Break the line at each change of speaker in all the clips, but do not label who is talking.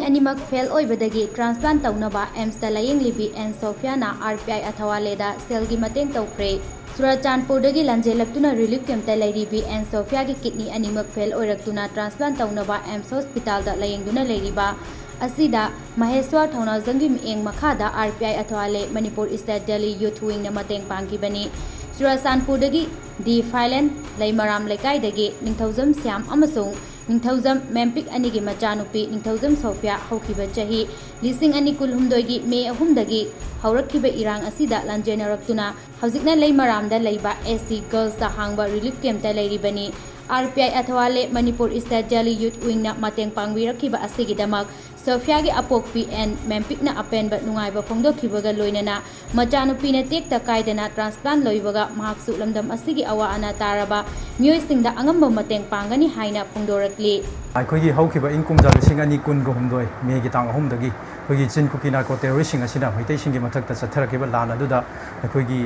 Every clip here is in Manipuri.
animak fail oibadagi transplant taunaba Aiims da Laiyenglibi N.Sophiya na Rpi Athawale da Selgi Mateng Toukhre Transport lanjelaktuna relief camp ta Laiyenglibi N.Sophiya gi kidney animak fail oiraktuna transplant taunaba Aiims hospital da layengduna leiriba asida Maheswar Thauna Zangi mieng makhada Rpi Athawale Manipur State Delhi Youth Wing na mateng pangkibani Churachandpurdagi di Thailand Laimaram Lekaidagi Ningthauzam Siam amasung Ningthauzam Mempik anigi machanupi N.Sophiya haukiba chahi lising ani kulhumdoigi May 3 haurakhiba irang asida lanjenaraktuna haujikna Laimaramda leiba AC Girls da hangba relief camp ta leiribani Rpi Athawale Manipur State Delhi Youth Wing na mateng pangbirakhiba asigidamak Sophiya gi apokpi en Mempik na apenba nungaiba phongdokhibaga loinana machanupi na tekta kaidana transplant loibaga mahaksu lamdam asigi awa ana taraba myoisingda angamba mateng pangani haina phongdorakli
ꯑꯩꯈꯣꯏꯒꯤ ꯍꯧꯈꯤꯕ ꯏꯪ ꯀꯨꯝꯖꯥ ꯂꯤꯁꯤꯡ ꯑꯅꯤ ꯀꯨꯟꯒ ꯍꯨꯝꯗꯣꯏ ꯃꯦꯒꯤ ꯇꯥꯡ 3ꯗꯒꯤ ꯑꯩꯈꯣꯏꯒꯤ ꯆꯤꯟ ꯀꯨꯀꯤ ꯅꯥꯔꯀꯣ ꯇꯦꯔꯣꯔꯤꯁꯁꯤꯡ ꯑꯁꯤꯅ ꯃꯩꯇꯩꯁꯤꯡꯒꯤ ꯃꯊꯛꯇ ꯆꯠꯊꯔꯛꯈꯤꯕ ꯂꯥꯟ ꯑꯗꯨꯗ ꯑꯩꯈꯣꯏꯒꯤ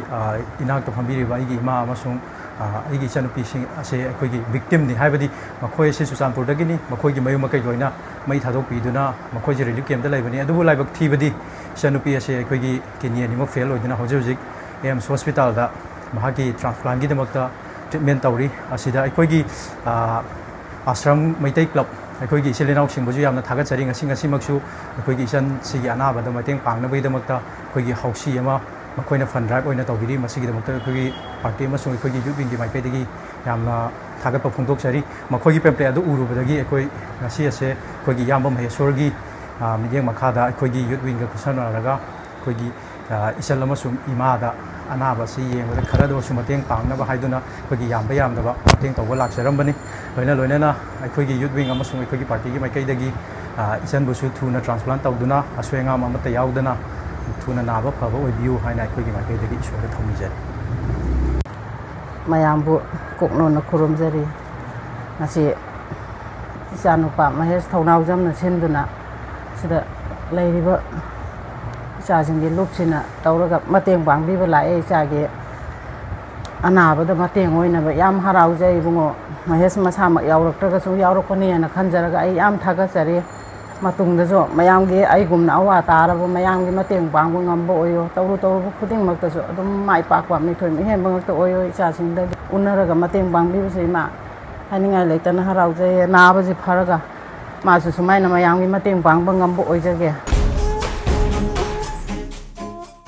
ꯏꯅꯥꯛꯇ ꯐꯝꯕꯤꯔꯤꯕ ꯑꯩꯒꯤ ꯏꯃꯥ ꯑꯃꯁꯨꯡ ꯑꯩꯒꯤ ꯏꯆꯥꯅꯨꯄꯤꯁꯤꯡ ꯑꯁꯤ ꯑꯩꯈꯣꯏꯒꯤ ꯚꯤꯛꯇꯤꯝꯅꯤ ꯍꯥꯏꯕꯗꯤ ꯃꯈꯣꯏ ꯑꯁꯤ ꯆꯨꯔꯆꯥꯟꯄꯨꯔꯗꯒꯤꯅꯤ ꯃꯈꯣꯏꯒꯤ ꯃꯌꯨꯝ ꯃꯀꯩ ꯂꯣꯏꯅ ꯃꯩ ꯊꯥꯗꯣꯛꯄꯤꯗꯨꯅ ꯃꯈꯣꯏꯁꯦ ꯔꯤꯂꯤꯐ ꯀꯦꯝꯞꯇ ꯂꯩꯕꯅꯤ ꯑꯗꯨꯕꯨ ꯂꯥꯏꯕꯛ ꯊꯤꯕꯗꯤ ꯏꯆꯥꯅꯨꯄꯤ ꯑꯁꯤ ꯑꯩꯈꯣꯏꯒꯤ ꯀꯤꯗꯅꯤ ꯑꯅꯤꯃꯛ ꯐꯦꯜ ꯑꯣꯏꯗꯨꯅ ꯍꯧꯖꯤꯛ ꯍꯧꯖꯤꯛ AIIMS ꯍꯣꯁꯄꯤꯇꯥꯜꯗ ꯃꯍꯥꯛꯀꯤ ꯇ꯭ꯔꯥꯟꯁꯄ꯭ꯂꯥꯟꯠꯒꯤꯗꯃꯛꯇ ꯇ꯭ꯔꯤꯠꯃꯦꯟ ꯇꯧꯔꯤ ꯑꯁꯤꯗ ꯑꯩꯈꯣꯏꯒꯤ ꯑꯥꯁ꯭ꯔꯝ ꯃꯩꯇꯩ ꯀ꯭ꯂꯕ ꯑꯩꯈꯣꯏꯒꯤ ꯏꯆꯤꯜ ꯏꯅꯥꯎꯁꯤꯡꯕꯨꯁꯨ ꯌꯥꯝꯅ ꯊꯥꯒꯠꯆꯔꯤ ꯉꯁꯤꯃꯛꯁꯨ ꯑꯩꯈꯣꯏꯒꯤ ꯏꯆꯟꯁꯤꯒꯤ ꯑꯅꯥꯕꯗ ꯃꯇꯦꯡ ꯄꯥꯡꯅꯕꯒꯤꯗꯃꯛꯇ ꯑꯩꯈꯣꯏꯒꯤ ꯍꯧꯁꯤ ꯑꯃ ꯃꯈꯣꯏꯅ ꯐꯟ ꯗ꯭ꯔꯥꯏꯕ ꯑꯣꯏꯅ ꯇꯧꯕꯤꯔꯤ ꯃꯁꯤꯒꯤꯗꯃꯛꯇ ꯑꯩꯈꯣꯏꯒꯤ ꯄꯥꯔꯇꯤ ꯑꯃꯁꯨꯡ ꯑꯩꯈꯣꯏꯒꯤ ꯌꯨꯠ ꯋꯤꯡꯒꯤ ꯃꯥꯏꯀꯩꯗꯒꯤ ꯌꯥꯝꯅ ꯊꯥꯒꯠꯄ ꯐꯣꯡꯗꯣꯛꯆꯔꯤ ꯃꯈꯣꯏꯒꯤ ꯄꯦꯝꯄ꯭ꯂꯦꯠ ꯑꯗꯨ ꯎꯔꯨꯕꯗꯒꯤ ꯑꯩꯈꯣꯏ ꯉꯁꯤ ꯑꯁꯦ ꯑꯩꯈꯣꯏꯒꯤ ꯏꯌꯥꯝꯕ ꯃꯍꯦꯁ꯭ꯋꯔꯒꯤ ꯃꯤꯠꯌꯦꯡ ꯃꯈꯥꯗ ꯑꯩꯈꯣꯏꯒꯤ ꯌꯨꯠ ꯋꯤꯡꯒ ꯈꯨꯠꯁꯝꯅꯔꯒ ꯑꯩꯈꯣꯏꯒꯤ ꯏꯆꯜ ꯑꯃꯁꯨꯡ ꯏꯃꯥꯗ ꯑꯅꯥꯕ ꯑꯁꯤ ꯌꯦꯡꯕꯗ ꯈꯔꯗ ꯑꯣꯏꯔꯁꯨ ꯃꯇꯦꯡ ꯄꯥꯡꯅꯕ ꯍꯥꯏꯗꯨꯅ ꯑꯩꯈꯣꯏꯒꯤ ꯌꯥꯝꯗꯕ ꯃꯇꯦꯡ ꯇꯧꯕ ꯂꯥꯛꯆꯔꯝꯕꯅꯤ ꯂꯣꯏꯅꯅ ꯑꯩꯈꯣꯏꯒꯤ ꯌꯨꯠ ꯋꯤꯡ ꯑꯃꯁꯨꯡ ꯑꯩꯈꯣꯏꯒꯤ ꯄꯥꯔꯇꯤꯒꯤ ꯃꯥꯏꯀꯩꯗꯒꯤ ꯏꯆꯟꯕꯨꯁꯨ ꯊꯨꯅ ꯇ꯭ꯔꯥꯟꯁꯄ꯭ꯂꯥꯟꯠ ꯇꯧꯗꯨꯅ ꯑꯁꯣꯏ ꯑꯉꯥꯝ ꯑꯃꯠꯇ ꯌꯥꯎꯗꯅ ꯊꯨꯅ ꯅꯥꯕ ꯐꯕ ꯑꯣꯏꯕꯤꯌꯨ ꯍꯥꯏꯅ ꯑꯩꯈꯣꯏꯒꯤ ꯃꯥꯏꯀꯩꯗꯒꯤ ꯏꯁꯣꯔꯗ ꯊꯧꯅꯤꯖꯔꯤ
ꯃꯌꯥꯝꯕꯨ ꯀꯣꯛꯅꯣꯟꯅ ꯈꯨꯔꯨꯝꯖꯔꯤ ꯉꯁꯤ ꯏꯆꯥꯅꯨꯄꯥ ꯃꯍꯦꯁ ꯊꯧꯅꯥꯎꯖꯝꯅ ꯁꯤꯟꯗꯨꯅ ꯁꯤꯗ ꯂꯩꯔꯤꯕ ꯏꯆꯥꯁꯤꯡꯒꯤ ꯂꯨꯞꯁꯤꯅ ꯇꯧꯔꯒ ꯃꯇꯦꯡ ꯄꯥꯡꯕꯤꯕ ꯂꯥꯛꯑꯦ ꯏꯆꯥꯒꯤ ꯑꯅꯥꯕꯗ ꯃꯇꯦꯡ ꯑꯣꯏꯅꯕ ꯌꯥꯝ ꯍꯔꯥꯎꯖꯩ ꯏꯕꯨꯡꯉꯣ ꯃꯍꯦꯁ ꯃꯁꯥꯃꯛ ꯌꯥꯎꯔꯛꯇ꯭ꯔꯒꯁꯨ ꯌꯥꯎꯔꯛꯄꯅꯦꯅ ꯈꯟꯖꯔꯒ ꯑꯩ ꯌꯥꯝ ꯊꯥꯒꯠꯆꯔꯤ ꯃꯇꯨꯡꯗꯁꯨ ꯃꯌꯥꯝꯒꯤ ꯑꯩꯒꯨꯝꯅ ꯑꯋꯥ ꯇꯥꯔꯕ ꯃꯌꯥꯝꯒꯤ ꯃꯇꯦꯡ ꯄꯥꯡꯕ ꯉꯝꯕ ꯑꯣꯏꯌꯣ ꯇꯧꯔꯨꯕ ꯈꯨꯗꯤꯡꯃꯛꯇꯁꯨ ꯑꯗꯨꯝ ꯃꯥꯏ ꯄꯥꯛꯄ ꯃꯤꯊꯣꯏ ꯃꯤꯍꯦꯟꯕ ꯉꯛꯇ ꯑꯣꯏꯌꯣ ꯏꯆꯥꯁꯤꯡꯗꯒꯤ ꯎꯅꯔꯒ ꯃꯇꯦꯡ ꯄꯥꯡꯕꯤꯕꯁꯦ ꯏꯃꯥ ꯍꯥꯏꯅꯤꯡꯉꯥꯏ ꯂꯩꯇꯅ ꯍꯔꯥꯎꯖꯩ ꯅꯥꯕꯁꯤ ꯐꯔꯒ ꯃꯥꯁꯨ ꯁꯨꯃꯥꯏꯅ ꯃꯌꯥꯝꯒꯤ ꯃꯇꯦꯡ ꯄꯥꯡꯕ ꯉꯝꯕ ꯑꯣꯏꯖꯒꯦ